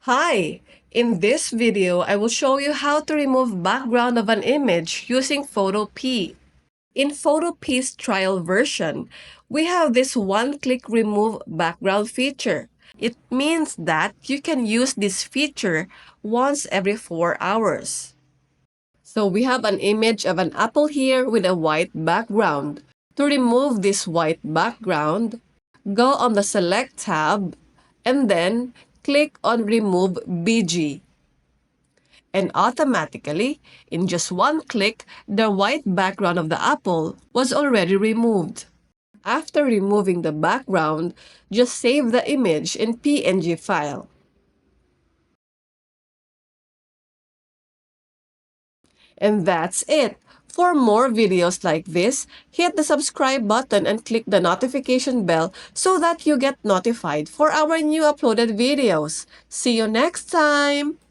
Hi! In this video, I will show you how to remove background of an image using Photopea. In Photopea's trial version, we have this one-click remove background feature. It means that you can use this feature once every 4 hours. So we have an image of an apple here with a white background. To remove this white background, go on the Select tab and then click on Remove BG. And automatically, in just one click, the white background of the apple was already removed. After removing the background, just save the image in PNG file. And that's it. For more videos like this, hit the subscribe button and click the notification bell so that you get notified for our new uploaded videos. See you next time!